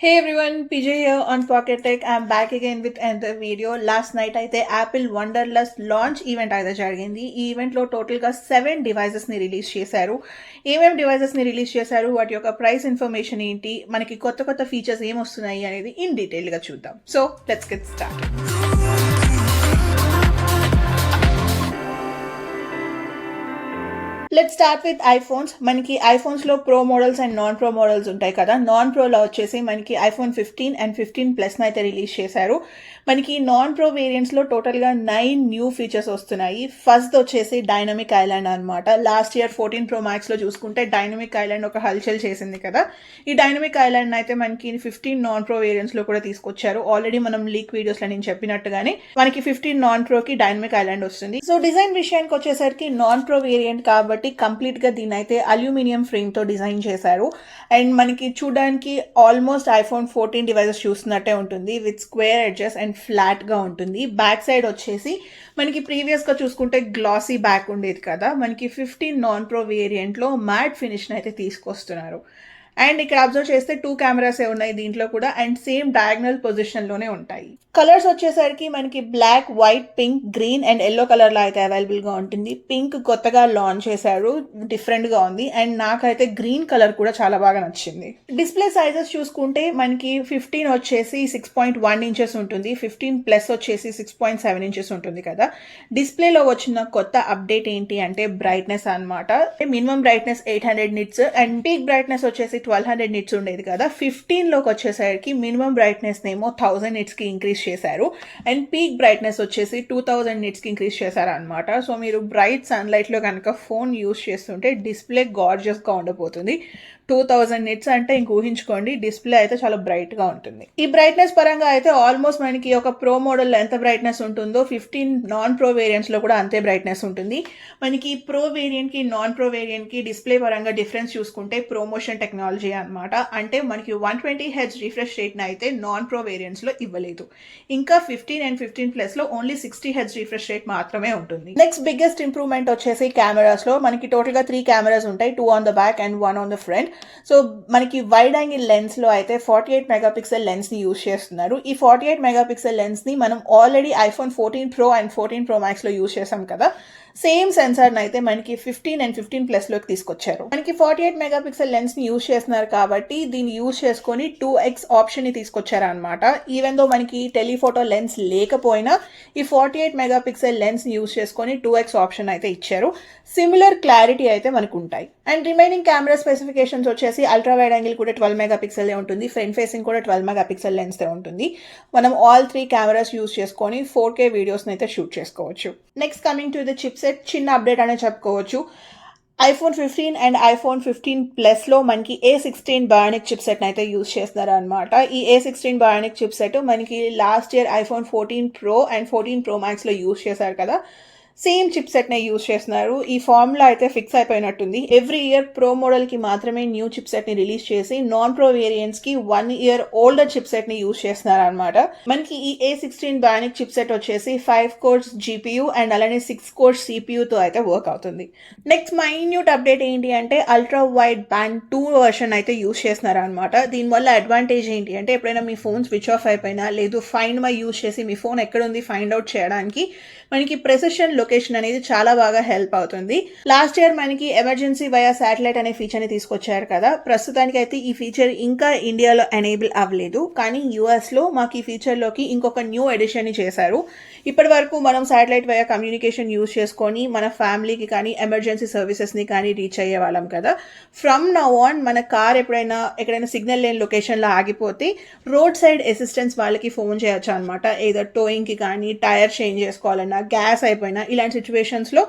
Hey everyone, PJ here on Pocket Tech. I'm back again with another video. Last night అయితే Apple వండర్లస్ launch event అయితే జరిగింది. ఈ ఈవెంట్లో టోటల్గా 7 డివైజెస్ని రిలీజ్ చేశారు. ఏమేమి డివైజెస్ని రిలీజ్ చేశారు, వాటి యొక్క ప్రైస్ ఇన్ఫర్మేషన్ ఏంటి, మనకి కొత్త కొత్త ఫీచర్స్ ఏమొస్తున్నాయి అనేది ఇన్ డీటెయిల్గా చూద్దాం. So let's get start. Let start with iPhones. మనకి ఐఫోన్స్లో pro models and non pro models ఉంటాయి కదా. నాన్ ప్రోలో వచ్చేసి మనకి ఐఫోన్ 15 అండ్ 15 ప్లస్ని అయితే రిలీజ్ చేశారు. మనకి నాన్ ప్రో వేరియంట్స్లో టోటల్గా 9 న్యూ ఫీచర్స్ వస్తున్నాయి. ఫస్ట్ వచ్చేసి డైనమిక్ ఐలాండ్ అనమాట. లాస్ట్ ఇయర్ 14 Pro Maxలో చూసుకుంటే డైనమిక్ ఐలాండ్ ఒక హల్చల్ చేసింది కదా. ఈ డైనమిక్ ఐలాండ్ అయితే మనకి 15 నాన్ ప్రో వేరియంట్స్లో కూడా తీసుకొచ్చారు. ఆల్రెడీ మనం లీక్ వీడియోస్లో నేను చెప్పినట్టుగానే మనకి 15 నాన్ ప్రోకి డైనమిక్ ఐలాండ్ వస్తుంది. సో డిజైన్ విషయానికి వచ్చేసరికి నాన్ ప్రో వేరియంట్ కాబట్టి కంప్లీట్గా దీని అయితే అల్యూమినియం ఫ్రేమ్తో డిజైన్ చేశారు. అండ్ మనకి చూడడానికి ఆల్మోస్ట్ ఐఫోన్ 14 డివైజెస్ చూస్తున్నట్టే ఉంటుంది, విత్ స్క్వేర్ ఎడ్జెస్ అండ్ ఫ్లాట్గా ఉంటుంది. బ్యాక్ సైడ్ వచ్చేసి మనకి ప్రీవియస్గా చూసుకుంటే గ్లాసీ బ్యాక్ ఉండేది కదా, మనకి 15 నాన్ ప్రో వేరియంట్లో మ్యాట్ ఫినిష్ని అయితే తీసుకొస్తున్నారు. అండ్ ఇక్కడ అబ్జర్వ్ చేస్తే 2 కెమెరాసే ఉన్నాయి దీంట్లో కూడా, అండ్ సేమ్ డయాగ్నల్ పొజిషన్లోనే ఉంటాయి. కలర్స్ వచ్చేసరికి మనకి black, white, pink, green and yellow కలర్లో అయితే అవైలబుల్గా ఉంటుంది. పింక్ కొత్తగా లాంచ్ చేశారు, డిఫరెంట్గా ఉంది. అండ్ నాకైతే గ్రీన్ కలర్ కూడా చాలా బాగా నచ్చింది. డిస్ప్లే సైజెస్ చూసుకుంటే మనకి 15 వచ్చేసి 6.1 ఇంచెస్ ఉంటుంది, 15 ప్లస్ వచ్చేసి 6.7 ఇంచెస్ ఉంటుంది కదా. డిస్ప్లేలో వచ్చిన కొత్త అప్డేట్ ఏంటి అంటే బ్రైట్నెస్ అనమాట. Minimum brightness 800 nits and peak brightness వచ్చేసి 1200 నిట్స్ ఉండేది కదా. 15లోకి వచ్చేసరికి మినిమం బ్రైట్నెస్ నేమో 1000 నిట్స్కి ఇంక్రీజ్ చేశారు అండ్ పీక్ బ్రైట్నెస్ వచ్చేసి 2000 నిట్స్కి ఇంక్రీజ్ చేశారు అనమాట. సో మీరు బ్రైట్ సన్లైట్లో కనుక ఫోన్ యూజ్ చేస్తుంటే డిస్ప్లే గార్జియస్గా ఉండబోతుంది. 2000 నిట్స్ అంటే ఇంక ఊహించుకోండి, డిస్ప్లే అయితే చాలా బ్రైట్గా ఉంటుంది. ఈ బ్రైట్నెస్ పరంగా అయితే ఆల్మోస్ట్ మనకి ఒక ప్రో మోడల్లో ఎంత బ్రైట్నెస్ ఉంటుందో 15 నాన్ ప్రో వేరియంట్స్లో కూడా అంతే బ్రైట్నెస్ ఉంటుంది. మనకి ప్రో వేరియంట్కి నాన్ ప్రో వేరియంట్కి డిస్ప్లే పరంగా డిఫరెన్స్ చూసుకుంటే ప్రమోషన్ టెక్నాలజీ అనమాట. అంటే మనకి 120Hz రిఫ్రెష్ రేట్ని అయితే నాన్ ప్రో వేరియంట్స్లో ఇవ్వలేదు. ఇంకా 15 అండ్ 15 ప్లస్లో ఓన్లీ 60Hz రిఫ్రెష్ రేట్ మాత్రమే ఉంటుంది. నెక్స్ట్ బిగ్గెస్ట్ ఇంప్రూవ్మెంట్ వచ్చేసి కెమెరాస్లో మనకి టోటల్గా 3 కెమెరాస్ ఉంటాయి, 2 on the back and 1 on the front. So మనకి వైడ్ యాంగిల్ లెన్స్లో అయితే 48 మెగాపిక్సెల్ లెన్స్ని యూజ్ చేస్తున్నారు. ఈ 48 మెగాపిక్సెల్ లెన్స్ని మనం already iPhone 14 Pro and 14 Pro Maxలో యూజ్ చేసాం కదా. సేమ్ సెన్సార్ని అయితే మనకి 15 అండ్ 15 ప్లస్లోకి తీసుకొచ్చారు. మనకి 48 మెగాపిక్సెల్ లెన్స్ని యూజ్ చేస్తున్నారు కాబట్టి దీన్ని యూజ్ చేసుకొని 2x ఆప్షన్ని తీసుకొచ్చారు అనమాట. ఈవెన్ దో మనకి టెలిఫోటో లెన్స్ లేకపోయినా ఈ 48 మెగాపిక్సెల్ లెన్స్ని యూజ్ చేసుకొని 2x ఆప్షన్ అయితే ఇచ్చారు. సిమిలర్ క్లారిటీ అయితే మనకు ఉంటాయి. అండ్ రిమైనింగ్ కెమెరా స్పెసిఫికేషన్స్ వచ్చేసి అల్ట్రా వైడ్ యాంగిల్ కూడా 12 మెగాపిక్సెల్ ఉంటుంది, ఫ్రంట్ ఫేసింగ్ కూడా 12 మెగాపిక్సెల్ లెన్స్తో ఉంటుంది. మనం ఆల్ 3 కెమెరాస్ యూజ్ చేసుకొని 4K వీడియోస్ని అయితే షూట్ చేసుకోవచ్చు. Next coming to the chipset, చిన్న అప్డేట్ అనే చెప్పుకోవచ్చు. ఐఫోన్ 15 అండ్ ఐఫోన్ 15 ప్లస్లో మనకి A16 బయానిక్ చిప్సెట్ని అయితే యూజ్ చేస్తున్నారు అనమాట. ఈ A16 బయానిక్ చిప్సెట్ మనకి last year iPhone 14 Pro and 14 Pro Maxలో యూజ్ చేశారు కదా. సేమ్ చిప్సెట్నే యూజ్ చేస్తున్నారు. ఈ ఫార్ములా అయితే ఫిక్స్ అయిపోయినట్టుంది. ఎవ్రీ ఇయర్ ప్రో మోడల్కి మాత్రమే న్యూ చిప్సెట్ని రిలీజ్ చేసి నాన్ ప్రో వేరియంట్స్కి 1 ఇయర్ ఓల్డర్ చిప్సెట్ని యూజ్ చేస్తున్నారు అనమాట. మనకి ఈ A16 బయానిక్ చిప్సెట్ వచ్చేసి 5 కోర్స్ GPU అండ్ అలానే 6 కోర్స్ CPUతో అయితే వర్క్ అవుతుంది. నెక్స్ట్ మైన్యూట్ అప్డేట్ ఏంటి అంటే అల్ట్రా వైడ్ బ్యాండ్ 2 వర్షన్ అయితే యూజ్ చేస్తున్నారు అనమాట. దీనివల్ల అడ్వాంటేజ్ ఏంటి అంటే ఎప్పుడైనా మీ ఫోన్ స్విచ్ ఆఫ్ అయిపోయినా లేదు ఫైండ్ మై యూజ్ చేసి మీ ఫోన్ ఎక్కడుంది ఫైండ్ అవుట్ చేయడానికి మనకి ప్రెసిషన్ లొకేషన్ అనేది చాలా బాగా హెల్ప్ అవుతుంది. లాస్ట్ ఇయర్ మనకి ఎమర్జెన్సీ వయా శాటిలైట్ అనే ఫీచర్ని తీసుకొచ్చారు కదా. ప్రస్తుతానికి అయితే ఈ ఫీచర్ ఇంకా ఇండియాలో ఎనేబుల్ అవ్వలేదు, కానీ యూఎస్లో మాకు ఈ ఫీచర్లోకి ఇంకొక న్యూ ఎడిషన్ని చేశారు. ఇప్పటి వరకు మనం శాటిలైట్ వయా కమ్యూనికేషన్ యూజ్ చేసుకొని మన ఫ్యామిలీకి కానీ ఎమర్జెన్సీ సర్వీసెస్ని కానీ రీచ్ అయ్యే వాళ్ళం కదా. ఫ్రమ్ నౌ ఆన్ మన కార్ ఎక్కడైనా సిగ్నల్ లేని లొకేషన్లో ఆగిపోతే రోడ్ సైడ్ అసిస్టెన్స్ వాళ్ళకి ఫోన్ చేయొచ్చు అనమాట. ఏదో టోయింగ్కి కానీ టైర్ చేంజ్ చేసుకోవాలన్నా గ్యాస్ అయిపోయినా ఇలాంటి సిచ్యువేషన్స్లో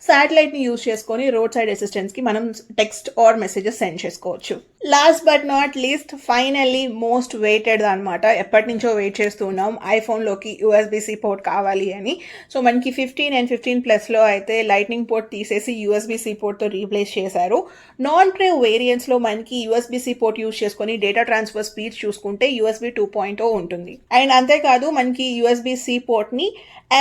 శాటిలైట్ని యూజ్ చేసుకొని రోడ్ సైడ్ అసిస్టెన్స్కి మనం టెక్స్ట్ ఆర్ మెసేజెస్ సెండ్ చేసుకోవచ్చు. Last but not least finally most weighted అనమాట. ఎప్పటి నుంచో వెయిట్ చేస్తూ ఉన్నాం ఐఫోన్లోకి USB-C పోర్ట్ కావాలి అని. సో మనకి 15 అండ్ 15 ప్లస్లో అయితే లైట్నింగ్ పోర్ట్ తీసేసి USB-C పోర్ట్తో రీప్లేస్ చేశారు. నాన్ ప్రో వేరియంట్స్లో మనకి USB-C పోర్ట్ యూజ్ చేసుకొని డేటా ట్రాన్స్ఫర్ స్పీడ్ చూసుకుంటే USB 2.0 ఉంటుంది. అండ్ అంతేకాదు మనకి USB-C పోర్ట్ని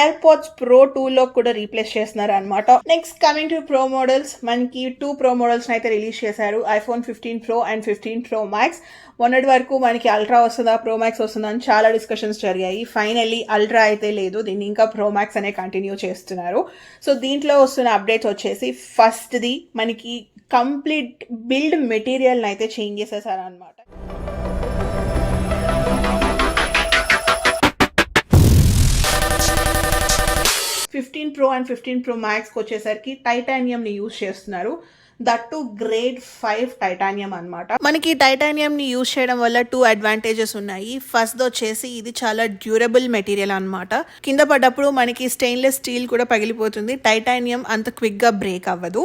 AirPods Pro 2లో కూడా రీప్లేస్ చేస్తున్నారు అనమాట. Next coming to pro models, మనకి 2 ప్రో మోడల్స్ అయితే రిలీజ్ చేశారు, iPhone 15 Pro and 15 Pro Max. మొన్నటి వరకు మనకి అల్ట్రా వస్తుందా ప్రో మ్యాక్స్ వస్తుందా అని చాలా డిస్కషన్స్ జరిగాయి. ఫైనల్లీ అల్ట్రా అయితే లేదు, దీన్ని ఇంకా ప్రో మ్యాక్స్ అనే కంటిన్యూ చేస్తున్నారు. సో దీంట్లో వస్తున్న అప్డేట్స్ వచ్చేసి ఫస్ట్ది మనకి కంప్లీట్ బిల్డ్ మెటీరియల్ని అయితే చేంజ్ చేసేసారు అనమాట. ఫిఫ్టీన్ ప్రో అండ్ 15 Pro Maxకి వచ్చేసరికి టైటానియంని యూజ్ చేస్తున్నారు, దట్ టు గ్రేడ్ 5 టైటానియం అనమాట. మనకి టైటానియంని యూజ్ చేయడం వల్ల 2 అడ్వాంటేజెస్ ఉన్నాయి. ఫస్ట్ వచ్చేసి ఇది చాలా డ్యూరబుల్ మెటీరియల్ అనమాట, కింద పడ్డప్పుడు మనకి స్టెయిన్లెస్ స్టీల్ కూడా పగిలిపోతుంది, టైటానియం అంత క్విక్గా బ్రేక్ అవ్వదు.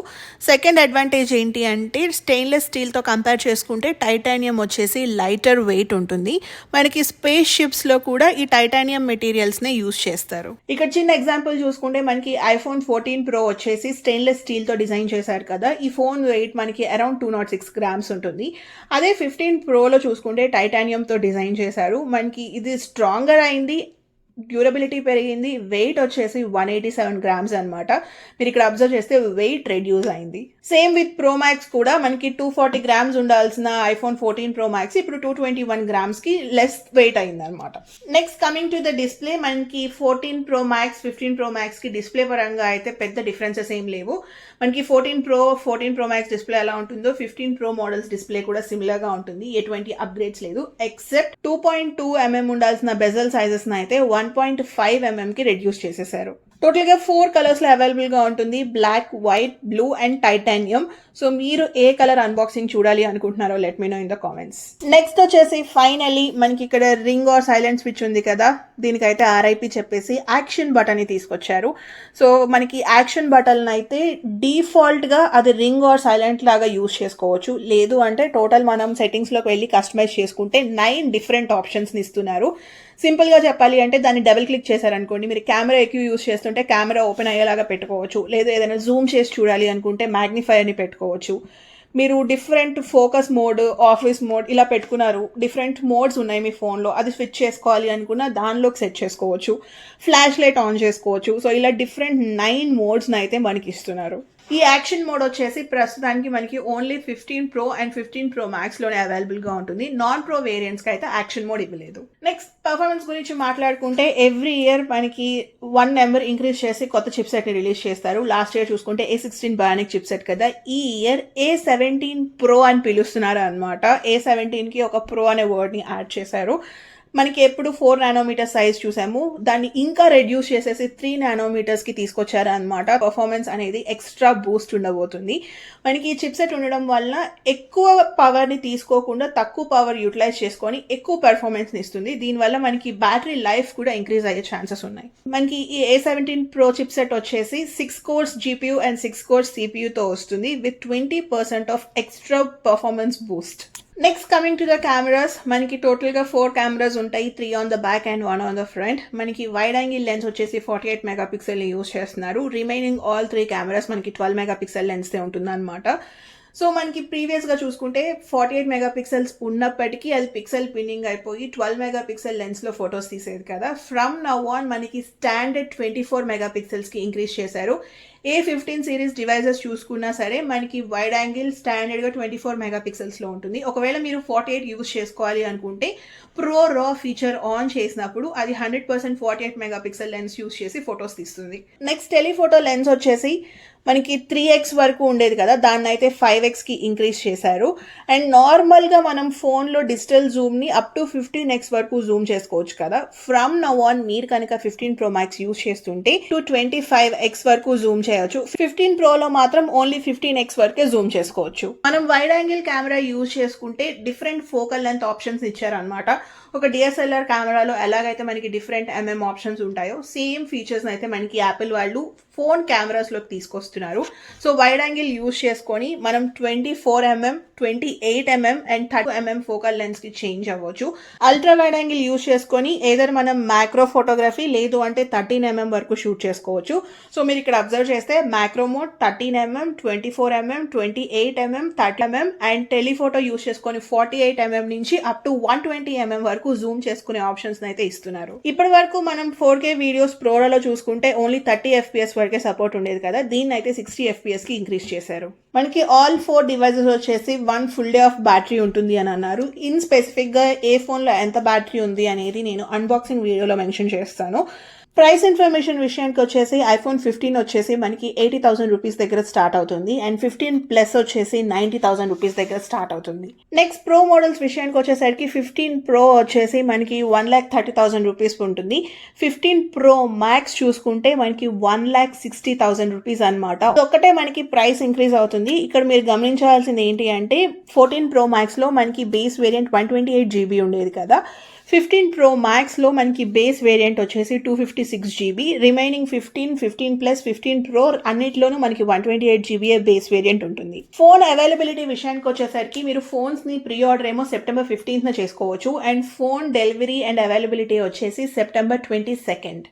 సెకండ్ అడ్వాంటేజ్ ఏంటి అంటే స్టెయిన్లెస్ స్టీల్తో కంపేర్ చేసుకుంటే టైటానియం వచ్చేసి లైటర్ వెయిట్ ఉంటుంది. మనకి స్పేస్ షిప్స్లో కూడా ఈ టైటానియం మెటీరియల్స్నే యూజ్ చేస్తారు. ఇక్కడ చిన్న ఎగ్జాంపుల్ చూసుకుంటే మనకి ఐఫోన్ 14 Pro వచ్చేసి స్టెయిన్లెస్ స్టీల్తో డిజైన్ చేశారు కదా, ఈ ఫోన్ వెయిట్ మనకి అరౌండ్ 206 grams ఉంటుంది. అదే 15 Proలో చూసుకుంటే టైటానియంతో డిజైన్ చేశారు, మనకి ఇది స్ట్రాంగర్ అయింది, డ్యూరబిలిటీ పెరిగింది, వెయిట్ వచ్చేసి 187 grams అనమాట. మీరు ఇక్కడ అబ్జర్వ్ చేస్తే వెయిట్ రెడ్యూస్ అయింది. సేమ్ విత్ ప్రో మ్యాక్స్ కూడా మనకి 240 grams ఉండాల్సిన ఐఫోన్ 14 Pro Max ఇప్పుడు 221 gramsకి లెస్ వెయిట్ అయింది అనమాట. Next coming to the display, మనకి 14 Pro Max 15 Pro Maxకి డిస్ప్లే పరంగా అయితే పెద్ద డిఫరెన్సెస్ ఏం లేవు. మనకి 14 Pro Max డిస్ప్లే ఎలా ఉంటుందో 15 Pro మోడల్స్ డిస్ప్లే కూడా సిమిలర్గా ఉంటుంది, ఎటువంటి అప్గ్రేడ్స్ లేదు. ఎక్సెప్ట్ 2.2 mm ఉండాల్సిన బెజల్ సైజెస్ని అయితే 1.5 mmకి రెడ్యూస్ చేసేసారు. టోటల్గా 4 కలర్స్లో అవైలబుల్గా ఉంటుంది, black, white, blue and titanium. So మీరు ఏ కలర్ అన్బాక్సింగ్ చూడాలి అనుకుంటున్నారో let me know in the comments. Next వచ్చేసి ఫైనలీ మనకి ఇక్కడ రింగ్ ఆర్ సైలెంట్ స్విచ్ ఉంది కదా, దీనికైతే ఆర్ఐపి చెప్పేసి యాక్షన్ బటన్ని తీసుకొచ్చారు. సో మనకి యాక్షన్ బటన్ అయితే డిఫాల్ట్గా అది రింగ్ ఆర్ సైలెంట్ లాగా యూజ్ చేసుకోవచ్చు, లేదు అంటే టోటల్ మనం సెట్టింగ్స్లోకి వెళ్ళి కస్టమైజ్ చేసుకుంటే 9 డిఫరెంట్ ఆప్షన్స్ని ఇస్తున్నారు. సింపుల్గా చెప్పాలి అంటే దాన్ని డబుల్ క్లిక్ చేశారనుకోండి, మీరు కెమెరా ఎక్కువ యూజ్ చేస్తుంటే కెమెరా ఓపెన్ అయ్యేలాగా పెట్టుకోవచ్చు, లేదా ఏదైనా జూమ్ చేసి చూడాలి అనుకుంటే మ్యాగ్నిఫైయర్ని పెట్టుకోవచ్చు. మీరు different focus mode, office mode ఇలా పెట్టుకున్నారు, డిఫరెంట్ మోడ్స్ ఉన్నాయి మీ ఫోన్లో, అది స్విచ్ చేసుకోవాలి అనుకున్నా దానిలోకి సెట్ చేసుకోవచ్చు, ఫ్లాష్ లైట్ ఆన్ చేసుకోవచ్చు. సో ఇలా డిఫరెంట్ 9 మోడ్స్ని అయితే మనకి ఇస్తున్నారు. ఈ యాక్షన్ మోడ్ వచ్చేసి ప్రస్తుతానికి మనకి ఓన్లీ 15 Pro అండ్ 15 Pro Maxలోనే అవైలబుల్గా ఉంటుంది, నాన్ ప్రో వేరియంట్స్కి అయితే యాక్షన్ మోడ్ ఇవ్వలేదు. నెక్స్ట్ పర్ఫార్మెన్స్ గురించి మాట్లాడుకుంటే ఎవ్రీ ఇయర్ మనకి 1 నెంబర్ ఇంక్రీజ్ చేసి కొత్త చిప్ సెట్ని రిలీజ్ చేస్తారు. లాస్ట్ ఇయర్ చూసుకుంటే A16 Bionic చిప్ సెట్ కదా, ఈ ఇయర్ A17 Pro అని పిలుస్తున్నారు అనమాట. A17కి ఒక ప్రో అనే వర్డ్ని యాడ్ చేశారు. మనకి ఎప్పుడు 4 nanometer సైజ్ చూసాము, దాన్ని ఇంకా రెడ్యూస్ చేసేసి 3 nanometersకి తీసుకొచ్చారు అనమాట. పర్ఫార్మెన్స్ అనేది ఎక్స్ట్రా బూస్ట్ ఉండబోతుంది. మనకి ఈ చిప్ సెట్ ఉండడం వల్ల ఎక్కువ పవర్ని తీసుకోకుండా తక్కువ పవర్ యూటిలైజ్ చేసుకొని ఎక్కువ పెర్ఫార్మెన్స్ని ఇస్తుంది. దీనివల్ల మనకి బ్యాటరీ లైఫ్ కూడా ఇంక్రీజ్ అయ్యే ఛాన్సెస్ ఉన్నాయి. మనకి ఈ A17 Pro చిప్ సెట్ వచ్చేసి 6 cores GPU అండ్ 6 cores CPUతో వస్తుంది with 20% of extra performance Boost. Next coming to the cameras, మనకి టోటల్గా 4 కెమెరాస్ ఉంటాయి, 3 on the back and 1 on the front. మనకి వైడ్ యాంగిల్ లెన్స్ వచ్చేసి 48 మెగాపిక్సెల్ని యూజ్ చేస్తున్నారు. రిమైనింగ్ ఆల్ 3 కెమెరాస్ మనకి 12 megapixel లెన్స్దే ఉంటుంది అనమాట. సో మనకి ప్రీవియస్గా చూసుకుంటే 48 మెగాపిక్సెల్స్ ఉన్నప్పటికీ అది పిక్సెల్ పిన్నింగ్ అయిపోయి 12 మెగాపిక్సెల్ లెన్స్లో ఫొటోస్ తీసేది కదా. ఫ్రమ్ నౌ ఆన్ మనకి స్టాండర్డ్ 24 మెగాపిక్సెల్స్కి ఇంక్రీజ్ చేశారు. A15 సిరీస్ డివైజెస్ చూసుకున్నా సరే మనకి వైడ్ యాంగిల్ స్టాండర్డ్గా 24 మెగాపిక్సెల్స్లో ఉంటుంది. ఒకవేళ మీరు 48 యూజ్ చేసుకోవాలి అనుకుంటే ప్రో రా ఫీచర్ ఆన్ చేసినప్పుడు అది 100% 48 మెగాపిక్సెల్ లెన్స్ యూజ్ చేసి ఫొటోస్ తీస్తుంది. నెక్స్ట్ టెలిఫోటో లెన్స్ వచ్చేసి మనకి 3x వరకు ఉండేది కదా, దాన్ని అయితే 5xకి ఇంక్రీజ్ చేశారు. అండ్ నార్మల్గా మనం ఫోన్లో డిజిటల్ జూమ్ని అప్ టు 15x వరకు జూమ్ చేసుకోవచ్చు కదా. ఫ్రమ్ నౌ ఆన్ మీరు కనుక 15 Pro Max యూజ్ చేస్తుంటే 25x వరకు జూమ్ చేయొచ్చు. 15 Proలో మాత్రం ఓన్లీ 15x వరకే జూమ్ చేసుకోవచ్చు. మనం వైడ్ యాంగిల్ కెమెరా యూజ్ చేసుకుంటే డిఫరెంట్ ఫోకల్ లెంత్ ఆప్షన్స్ ఇచ్చారనమాట. ఒక DSLR కెమెరాలో ఎలాగైతే మనకి డిఫరెంట్ ఆప్షన్స్ ఉంటాయో సేమ్ ఫీచర్స్ అయితే మనకి యాపిల్ వాళ్ళు ఫోన్ కెమెరాస్లోకి తీసుకొస్తున్నారు. సో వైడ్ యాంగిల్ యూజ్ చేసుకొని మనం 24mm, 28mm and 30mm focal లెన్స్కి చేంజ్ అవ్వచ్చు. అల్ట్రా వైడ్ యాంగిల్ యూజ్ చేసుకొని ఏదైనా మనం మ్యాక్రో ఫోటోగ్రఫీ లేదు అంటే 13mm వరకు షూట్ చేసుకోవచ్చు. సో మీరు ఇక్కడ అబ్జర్వ్ చేస్తే macro mode 13mm, 24mm, 28mm, 30mm and telephoto use చేసుకొని 48mm నుంచి అప్ టు 120mm వరకు జూమ్ చేసుకునే ఆప్షన్స్ అయితే ఇస్తున్నారు. ఇప్పటి వరకు మనం 4K వీడియోస్ ప్రోలో చూసుకుంటే ఓన్లీ 30 FPS వరకే సపోర్ట్ ఉండేది కదా, దీన్ని అయితే 60 FPS కి ఇంక్రీజ్ చేశారు. మనకి ఆల్ 4 డివైజెస్ వచ్చేసి 1 full day ఆఫ్ బ్యాటరీ ఉంటుంది అని అన్నారు. ఇన్ స్పెసిఫిక్గా ఏ ఫోన్లో ఎంత బ్యాటరీ ఉంది అనేది నేను అన్బాక్సింగ్ వీడియోలో మెన్షన్ చేస్తాను. ప్రైస్ ఇన్ఫర్మేషన్ విషయానికి వచ్చేసి ఐఫోన్ 15 వచ్చేసి మనకి 80,000 రూపీస్ దగ్గర స్టార్ట్ అవుతుంది అండ్ 15 ప్లస్ వచ్చేసి 90,000 రూపీస్ దగ్గర స్టార్ట్ అవుతుంది. నెక్స్ట్ ప్రో మోడల్స్ విషయానికి వచ్చేసరికి 15 ప్రో వచ్చేసి మనకి 1,30,000 రూపీస్ ఉంటుంది. 15 ప్రో మ్యాక్స్ చూసుకుంటే మనకి 1,60,000 రూపీస్ అనమాట. ఒక్కటే మనకి ప్రైస్ ఇంక్రీజ్ అవుతుంది. ఇక్కడ మీరు గమనించాల్సింది ఏంటి అంటే 14 ప్రో మ్యాక్స్లో మనకి బేస్ వేరియంట్ 128 GB ఉండేది కదా, 15 ప్రో మ్యాక్స్లో మనకి బేస్ వేరియంట్ వచ్చేసి 256 GB, రిమైనింగ్ 15 ప్లస్ 15 ప్రో అన్నిట్లోనూ మనకి 128 GB బేస్ వేరియంట్ ఉంటుంది. ఫోన్ అవైలబిలిటీ విషయానికి వచ్చేసరికి మీరు ఫోన్స్ని ప్రీ ఆర్డర్ ఏమో సెప్టెంబర్ 15న చేసుకోవచ్చు and phone delivery and availability వచ్చేసి సెప్టెంబర్ 22nd.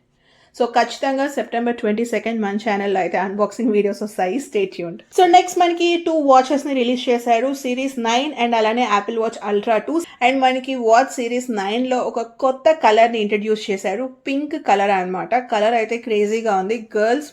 సో ఖచ్చితంగా సెప్టెంబర్ 22nd మన ఛానల్లో అయితే అన్బాక్సింగ్ వీడియోస్ వస్తాయి, స్టే ట్యూన్డ్. సో నెక్స్ట్ మనకి 2 వాచెస్ని రిలీజ్ చేశారు, సిరీస్ 9 అండ్ అలానే యాపిల్ వాచ్ అల్ట్రా 2. అండ్ మనకి వాచ్ సిరీస్ 9లో ఒక కొత్త కలర్ని ఇంట్రడ్యూస్ చేశారు, పింక్ కలర్ అనమాట. కలర్ అయితే క్రేజీగా ఉంది. గర్ల్స్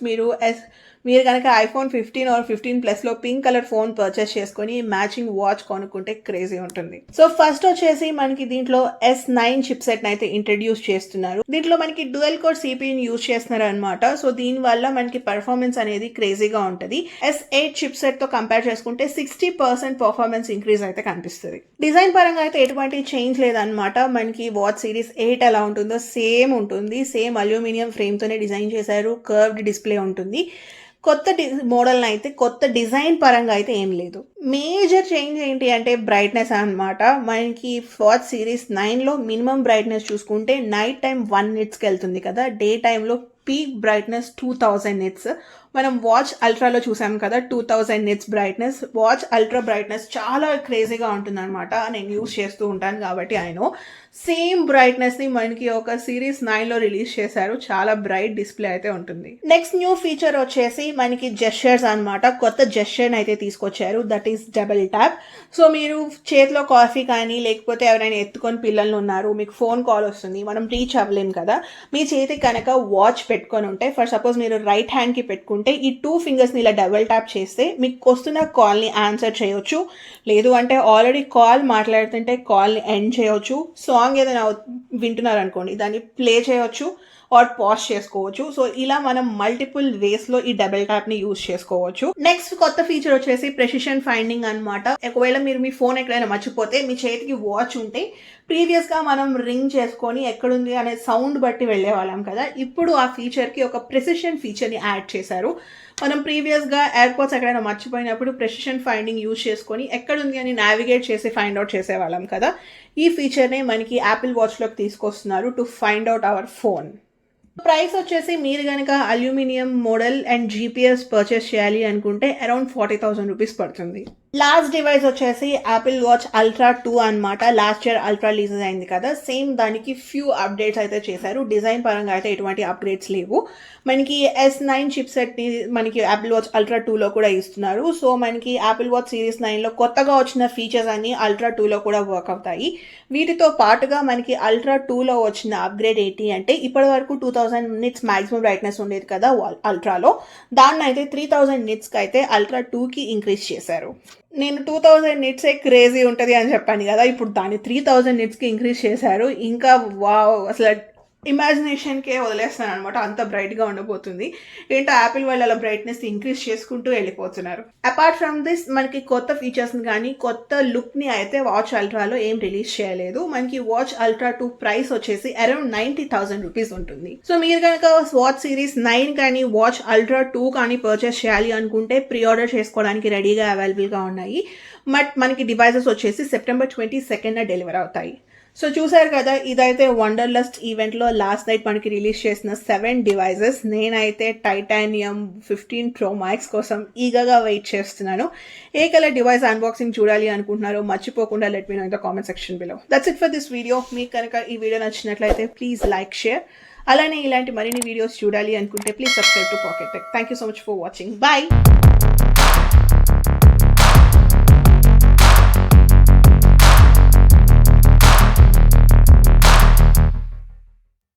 మీరు కనుక ఐఫోన్ 15 ఆర్ 15 ప్లస్లో పింక్ కలర్ ఫోన్ పర్చేస్ చేసుకొని మ్యాచింగ్ వాచ్ కొనుక్కుంటే క్రేజీ ఉంటుంది. సో ఫస్ట్ వచ్చేసి మనకి దీంట్లో S9 చిప్ సెట్ అయితే ఇంట్రడ్యూస్ చేస్తున్నారు. దీంట్లో మనకి డ్యూయల్ కోర్ సిపియూని యూజ్ చేస్తున్నారు అనమాట. సో దీనివల్ల మనకి పర్ఫార్మెన్స్ అనేది క్రేజీగా ఉంటుంది. S8 చిప్ సెట్ తో కంపేర్ చేసుకుంటే 60% పర్ఫార్మెన్స్ ఇంక్రీజ్ అయితే కనిపిస్తుంది. డిజైన్ పరంగా అయితే ఎటువంటి చేంజ్ లేదనమాట. మనకి వాచ్ సిరీస్ 8 ఎలా ఉంటుందో సేమ్ ఉంటుంది. సేమ్ అల్యూమినియం ఫ్రేమ్ తోనే డిజైన్ చేశారు. కర్వ్డ్ డిస్ప్లే ఉంటుంది. కొత్త మోడల్ని అయితే కొత్త డిజైన్ పరంగా అయితే ఏం లేదు. మేజర్ చేంజ్ ఏంటి అంటే బ్రైట్నెస్ అనమాట. మనకి వాచ్ సిరీస్ 9లో మినిమం బ్రైట్నెస్ చూసుకుంటే నైట్ టైం 1 nitsకి వెళ్తుంది కదా, డే టైంలో పీక్ బ్రైట్నెస్ 2000 nits. మనం వాచ్ అల్ట్రాలో చూసాం కదా 2000 nits brightness. Watch ultra brightness చాలా క్రేజీగా ఉంటుంది అనమాట. నేను యూజ్ చేస్తూ ఉంటాను కాబట్టి ఆయన సేమ్ బ్రైట్నెస్ని మనకి ఒక సిరీస్ 9లో రిలీజ్ చేశారు. చాలా బ్రైట్ డిస్ప్లే అయితే ఉంటుంది. నెక్స్ట్ న్యూ ఫీచర్ వచ్చేసి మనకి జెస్చర్స్ అనమాట. కొత్త జెస్చర్ని అయితే తీసుకొచ్చారు, that is double tap. So మీరు చేతిలో కాఫీ కానీ లేకపోతే ఎవరైనా ఎత్తుకొని పిల్లలు ఉన్నారు, మీకు ఫోన్ కాల్ వస్తుంది, మనం రీచ్ అవ్వలేము కదా, మీ చేతికి కనుక వాచ్ పెట్టుకొని ఉంటే, ఫర్ సపోజ్ మీరు రైట్ హ్యాండ్కి పెట్టుకుంటే ఈ 2 ఫింగర్స్ని ఇలా డబుల్ ట్యాప్ చేస్తే మీకు వస్తున్న కాల్ని ఆన్సర్ చేయొచ్చు. లేదు అంటే ఆల్రెడీ కాల్ మాట్లాడుతుంటే కాల్ని ఎండ్ చేయొచ్చు. సాంగ్ ఏదైనా వింటున్నారు అనుకోండి, దాన్ని ప్లే చేయొచ్చు ఆర్ పాజ్ చేసుకోవచ్చు. సో ఇలా మనం మల్టిపుల్ వేస్లో ఈ డబుల్ ట్యాప్ని యూజ్ చేసుకోవచ్చు. నెక్స్ట్ కొత్త ఫీచర్ వచ్చేసి ప్రెసిషన్ ఫైండింగ్ అనమాట. ఒకవేళ మీరు మీ ఫోన్ ఎక్కడైనా మర్చిపోతే మీ చేతికి వాచ్ ఉంటే ప్రీవియస్గా మనం రింగ్ చేసుకొని ఎక్కడుంది అనే సౌండ్ బట్టి వెళ్ళే వాళ్ళం కదా, ఇప్పుడు ఆ ఫీచర్కి ఒక ప్రెసిషన్ ఫీచర్ని యాడ్ చేశారు. మనం ప్రీవియస్గా ఎయిర్పోర్ట్స్ ఎక్కడైనా మర్చిపోయినప్పుడు ప్రెసిషన్ ఫైండింగ్ యూజ్ చేసుకొని ఎక్కడుంది అని నావిగేట్ చేసి ఫైండ్ అవుట్ చేసేవాళ్ళం కదా, ఈ ఫీచర్నే మనకి యాపిల్ వాచ్లోకి తీసుకొస్తున్నారు to find out hour phone. Price వచ్చేసి మీరు కనుక aluminium model and GPS purchase చేయాలి అనుకుంటే అరౌండ్ 40,000 రూపీస్ పడుతుంది. లాస్ట్ డివైస్ వచ్చేసి యాపిల్ వాచ్ అల్ట్రా 2 అనమాట. లాస్ట్ ఇయర్ అల్ట్రా రిలీజ్ అయింది కదా, సేమ్ దానికి ఫ్యూ అప్డేట్స్ అయితే చేశారు. డిజైన్ పరంగా అయితే ఎటువంటి అప్గ్రేడ్స్ లేవు. మనకి S9 చిప్ సెట్ని మనకి యాపిల్ వాచ్ అల్ట్రా 2లో కూడా ఇస్తున్నారు. సో మనకి యాపిల్ వాచ్ సిరీస్ 9లో కొత్తగా వచ్చిన ఫీచర్స్ అన్ని అల్ట్రా 2లో కూడా వర్క్ అవుతాయి. వీటితో పాటుగా మనకి అల్ట్రా 2లో వచ్చిన అప్గ్రేడ్ ఏంటి అంటే, ఇప్పటి వరకు 2000 nits మ్యాక్సిమం బ్రైట్నెస్ ఉండేది కదా అల్ట్రాలో, దాన్ని అయితే 3000 nitsకి అయితే అల్ట్రా 2కి ఇంక్రీజ్ చేశారు. నేను 2000 nits క్రేజీ ఉంటుంది అని చెప్పాను కదా, ఇప్పుడు దాన్ని 3000 nitsకి ఇంక్రీజ్ చేశారు. ఇంకా వావ్, అసలు ఇమాజినేషన్కే వదిలేస్తాను అనమాట, అంత బ్రైట్గా ఉండబోతుంది. ఏంటో యాపిల్ వాళ్ళు అలా బ్రైట్నెస్ ఇంక్రీజ్ చేసుకుంటూ వెళ్ళిపోతున్నారు. అపార్ట్ ఫ్రమ్ దిస్ మనకి కొత్త ఫీచర్స్ని కానీ కొత్త లుక్ని అయితే వాచ్ అల్ట్రాలో ఏం రిలీజ్ చేయలేదు. మనకి వాచ్ అల్ట్రా 2 ప్రైస్ వచ్చేసి అరౌండ్ 90,000 రూపీస్ ఉంటుంది. సో మీరు కనుక వాచ్ సిరీస్ 9 కానీ వాచ్ అల్ట్రా 2 కానీ పర్చేస్ చేయాలి అనుకుంటే ప్రీ ఆర్డర్ చేసుకోవడానికి రెడీగా అవైలబుల్గా ఉన్నాయి. బట్ మనకి డివైజెస్ వచ్చేసి సెప్టెంబర్ 22nd డెలివర్ అవుతాయి. సో చూసారు కదా, ఇదైతే వండర్లస్ట్ ఈవెంట్లో లాస్ట్ నైట్ మనకి రిలీజ్ చేసిన 7 డివైజెస్. నేనైతే టైటానియం 15 ప్రో మ్యాక్స్ కోసం ఈగగా వెయిట్ చేస్తున్నాను. ఏ కలర్ డివైస్ అన్బాక్సింగ్ చూడాలి అనుకుంటున్నారో మర్చిపోకుండా let me know in the comment section below. That's it for this video. మీకు కనుక ఈ వీడియో నచ్చినట్లయితే ప్లీజ్ లైక్, షేర్. అలానే ఇలాంటి మరిన్ని వీడియోస్ చూడాలి అనుకుంటే please subscribe to Pocket Tech. Thank you so much for watching. Bye.